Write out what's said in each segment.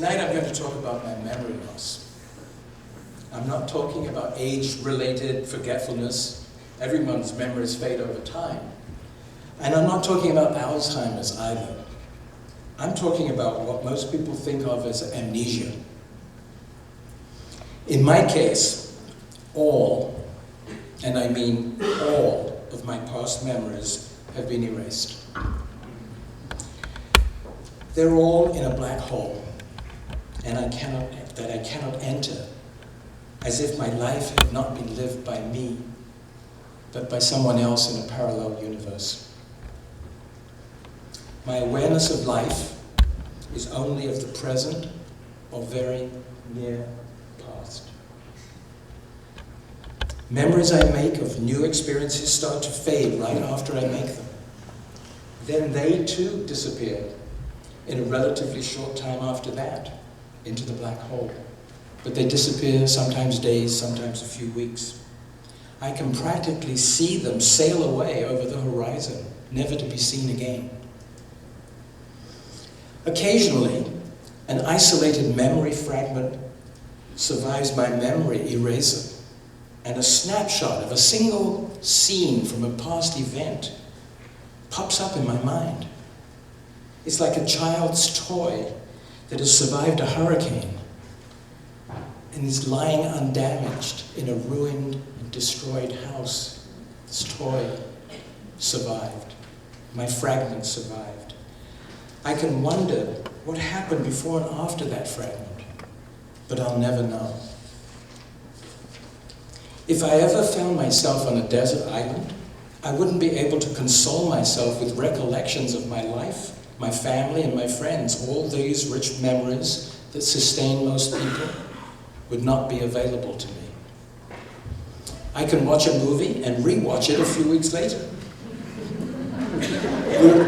Tonight I'm going to talk about my memory loss. I'm not talking about age-related forgetfulness. Everyone's memories fade over time. And I'm not talking about Alzheimer's either. I'm talking about what most people think of as amnesia. In my case, all, and I mean all, of my past memories have been erased. They're all in a black hole, and I cannot enter, as if my life had not been lived by me, but by someone else in a parallel universe. My awareness of life is only of the present or very near past. Memories I make of new experiences start to fade right after I make them. Then they too disappear in a relatively short time after that into the black hole. But they disappear sometimes days, sometimes a few weeks. I can practically see them sail away over the horizon, never to be seen again. Occasionally, an isolated memory fragment survives my memory eraser, and a snapshot of a single scene from a past event pops up in my mind. It's like a child's toy that has survived a hurricane and is lying undamaged in a ruined and destroyed house. This toy survived. My fragment survived. I can wonder what happened before and after that fragment, but I'll never know. If I ever found myself on a desert island, I wouldn't be able to console myself with recollections of my life, my family, and my friends. All these rich memories that sustain most people would not be available to me. I can watch a movie and re-watch it a few weeks later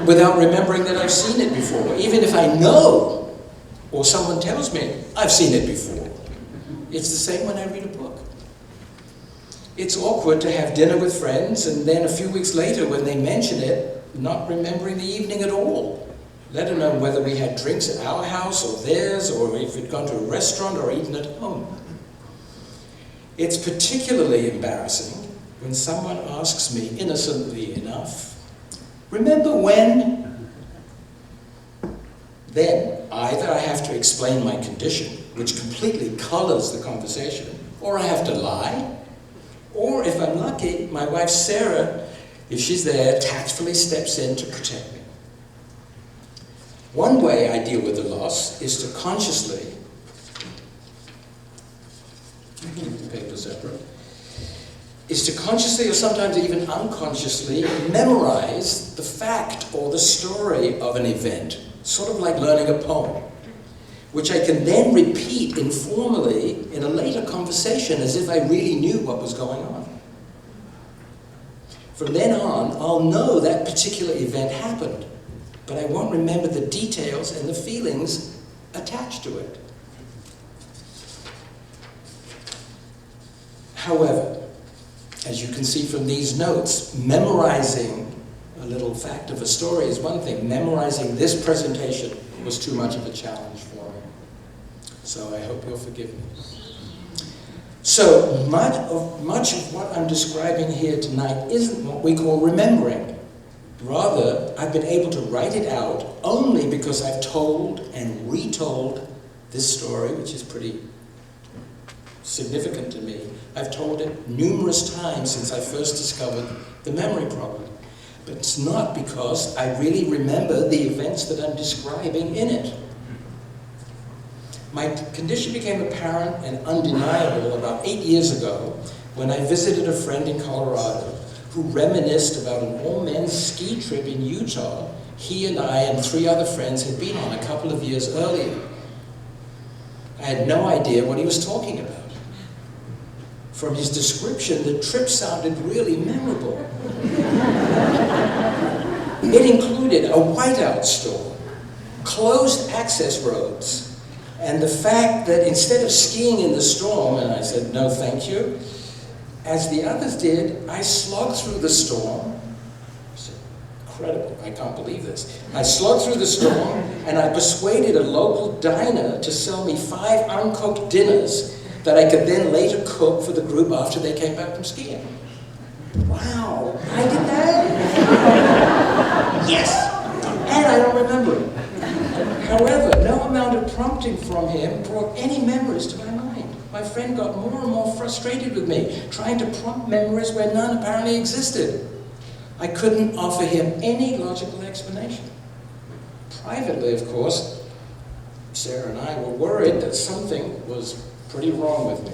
without remembering that I've seen it before, even if I know, or someone tells me, I've seen it before. It's the same when I read a book. It's awkward to have dinner with friends and then a few weeks later when they mention it, not remembering the evening at all, let alone whether we had drinks at our house or theirs, or if we'd gone to a restaurant or eaten at home. It's particularly embarrassing when someone asks me, innocently enough, remember when? Then either I have to explain my condition, which completely colors the conversation, or I have to lie, or if I'm lucky, my wife Sarah, if she's there, tactfully steps in to protect me. One way I deal with the loss is to consciously, keep the paper separate, is to consciously or sometimes even unconsciously memorize the fact or the story of an event, sort of like learning a poem, which I can then repeat informally in a later conversation as if I really knew what was going on. From then on, I'll know that particular event happened, but I won't remember the details and the feelings attached to it. However, as you can see from these notes, memorizing a little fact of a story is one thing. Memorizing this presentation was too much of a challenge for me. So I hope you'll forgive me. So much of what I'm describing here tonight isn't what we call remembering. Rather, I've been able to write it out only because I've told and retold this story, which is pretty significant to me. I've told it numerous times since I first discovered the memory problem. But it's not because I really remember the events that I'm describing in it. My condition became apparent and undeniable about 8 years ago when I visited a friend in Colorado who reminisced about an all-men's ski trip in Utah he and I and 3 other friends had been on a couple of years earlier. I had no idea what he was talking about. From his description, the trip sounded really memorable. It included a whiteout store, closed access roads, and the fact that instead of skiing in the storm, and I said, no thank you, as the others did, I slogged through the storm, incredible. I can't believe this. I slogged through the storm, and I persuaded a local diner to sell me 5 uncooked dinners that I could then later cook for the group after they came back from skiing. Wow, I did that? Yes! And I don't remember it. However, no amount of prompting from him brought any memories to my mind. My friend got more and more frustrated with me, trying to prompt memories where none apparently existed. I couldn't offer him any logical explanation. Privately, of course, Sarah and I were worried that something was pretty wrong with me.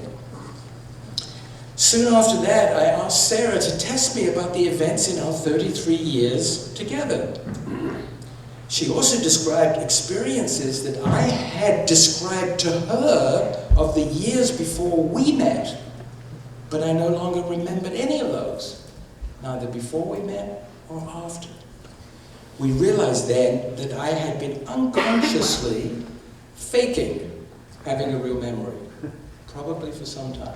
Soon after that, I asked Sarah to test me about the events in our 33 years together. She also described experiences that I had described to her of the years before we met, but I no longer remembered any of those, neither before we met or after. We realized then that I had been unconsciously faking having a real memory, probably for some time.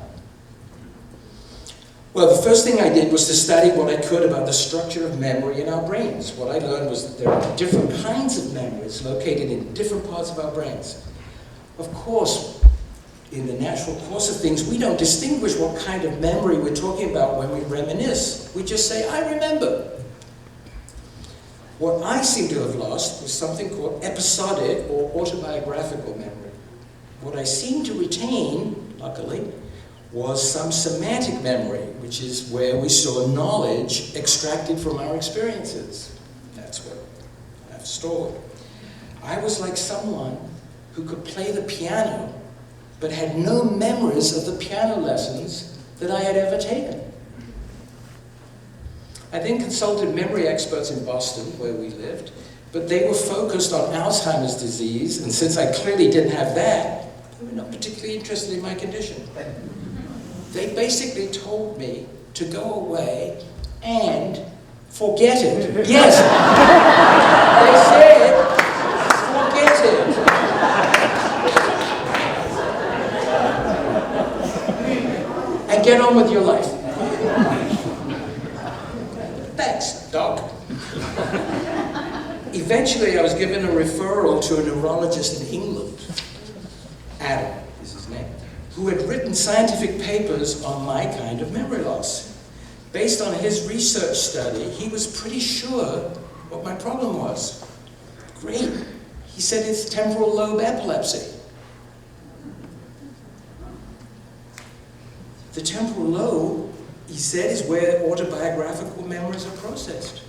Well, the first thing I did was to study what I could about the structure of memory in our brains. What I learned was that there are different kinds of memories located in different parts of our brains. Of course, in the natural course of things, we don't distinguish what kind of memory we're talking about when we reminisce. We just say, I remember. What I seem to have lost was something called episodic or autobiographical memory. What I seem to retain, luckily, was some semantic memory, which is where we store knowledge extracted from our experiences. That's what I've stored. I was like someone who could play the piano, but had no memories of the piano lessons that I had ever taken. I then consulted memory experts in Boston, where we lived, but they were focused on Alzheimer's disease, and since I clearly didn't have that, they were not particularly interested in my condition. They basically told me to go away and forget it. Yes! They said, forget it. And get on with your life. Thanks, Doc. Eventually, I was given a referral to a neurologist in England. Adam is his name, who had written scientific papers on my kind of memory loss. Based on his research study, he was pretty sure what my problem was. Great. He said it's temporal lobe epilepsy. The temporal lobe, he said, is where autobiographical memories are processed.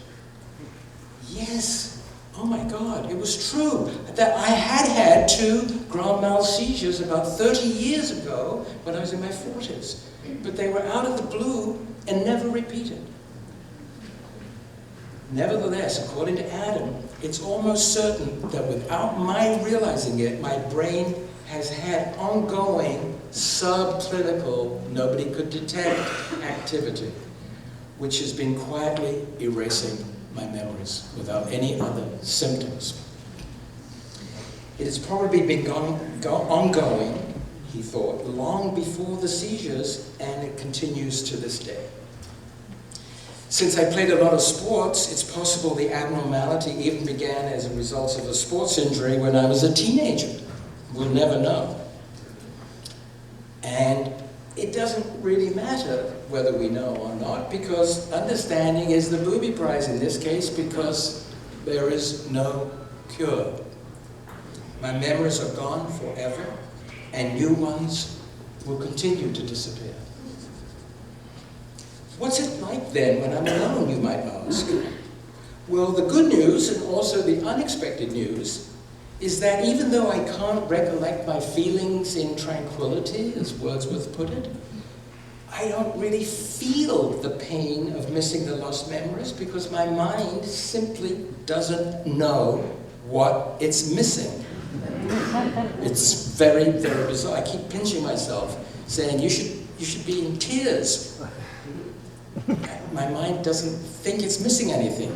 Yes. Oh my God, it was true that I had 2 grand mal seizures about 30 years ago when I was in my 40s, but they were out of the blue and never repeated. Nevertheless, according to Adam, it's almost certain that without my realizing it, my brain has had ongoing subclinical, nobody could detect activity, which has been quietly erasing my memories without any other symptoms. It has probably been ongoing, he thought, long before the seizures, and it continues to this day. Since I played a lot of sports, it's possible the abnormality even began as a result of a sports injury when I was a teenager. We'll never know. And it doesn't really matter whether we know or not, because understanding is the booby prize in this case, because there is no cure. My memories are gone forever, and new ones will continue to disappear. What's it like then when I'm alone, you might ask? Well, the good news, and also the unexpected news, is that even though I can't recollect my feelings in tranquility, as Wordsworth put it, I don't really feel the pain of missing the lost memories because my mind simply doesn't know what it's missing. It's very, very bizarre. I keep pinching myself, saying, you should be in tears. My mind doesn't think it's missing anything.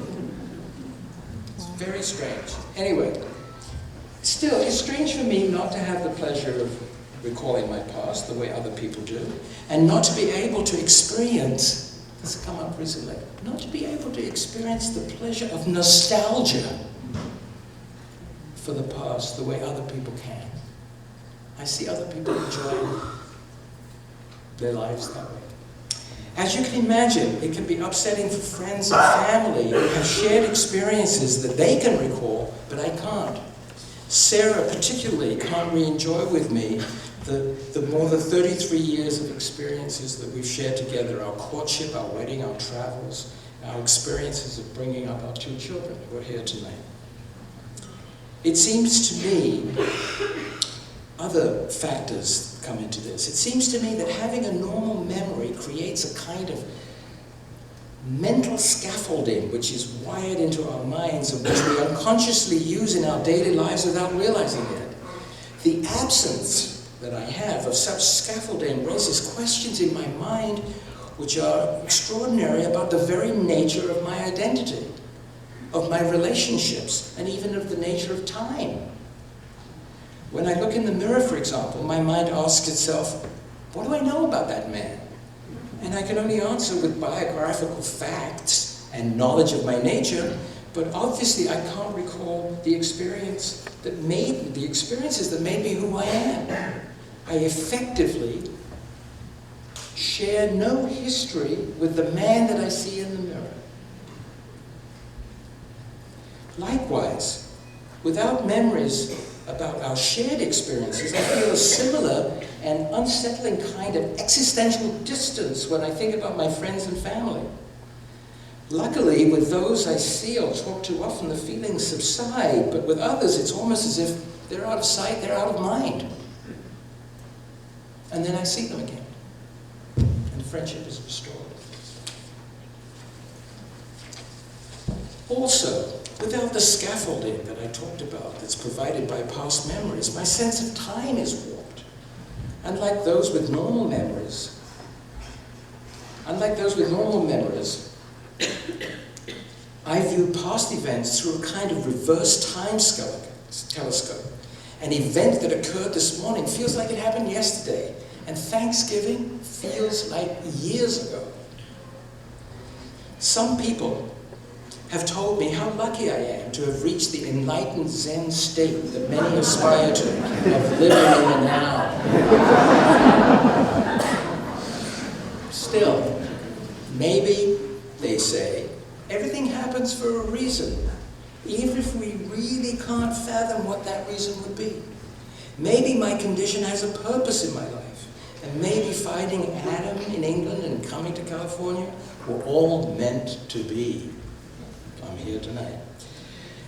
It's very strange. Anyway, still, it's strange for me not to have the pleasure of recalling my past the way other people do, and not to be able to experience This has come up recently. Not to be able to experience the pleasure of nostalgia for the past the way other people can. I see other people enjoying their lives that way. As you can imagine, it can be upsetting for friends and family who have shared experiences that they can recall, but I can't. Sarah particularly can't re-enjoy with me the more than 33 years of experiences that we've shared together, our courtship, our wedding, our travels, our experiences of bringing up our 2 children who are here tonight. It seems to me, other factors come into this. It seems to me that having a normal memory creates a kind of mental scaffolding which is wired into our minds and which we unconsciously use in our daily lives without realizing it. The absence that I have of such scaffolding raises questions in my mind which are extraordinary about the very nature of my identity, of my relationships, and even of the nature of time. When I look in the mirror, for example, my mind asks itself, what do I know about that man? And I can only answer with biographical facts and knowledge of my nature, but obviously I can't recall the experiences that made me who I am. I effectively share no history with the man that I see in the mirror. Likewise, without memories about our shared experiences, I feel a similar and unsettling kind of existential distance when I think about my friends and family. Luckily, with those I see or talk to often, the feelings subside, but with others it's almost as if they're out of sight, they're out of mind. And then I see them again, and friendship is restored. Also, without the scaffolding that I talked about that's provided by past memories, my sense of time is warped. Unlike those with normal memories, I view past events through a kind of reverse time telescope. An event that occurred this morning feels like it happened yesterday, and Thanksgiving feels like years ago. Some people have told me how lucky I am to have reached the enlightened Zen state that many aspire to, of living in the now. Still, maybe, they say, everything happens for a reason, even if we really can't fathom what that reason would be. Maybe my condition has a purpose in my life, and maybe finding Adam in England and coming to California were all meant to be. I'm here tonight.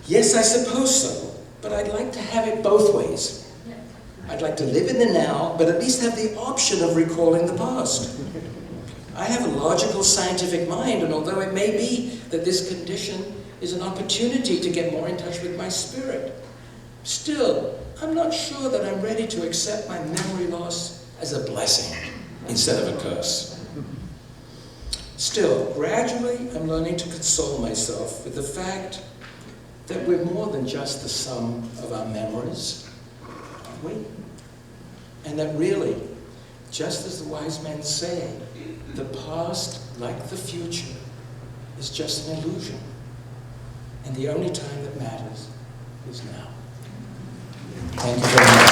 Yes, I suppose so, but I'd like to have it both ways. I'd like to live in the now, but at least have the option of recalling the past. I have a logical, scientific mind, and although it may be that this condition is an opportunity to get more in touch with my spirit, still, I'm not sure that I'm ready to accept my memory loss as a blessing instead of a curse. Still, gradually, I'm learning to console myself with the fact that we're more than just the sum of our memories, aren't we? And that really, just as the wise men say, the past, like the future, is just an illusion. And the only time that matters is now. Thank you very much.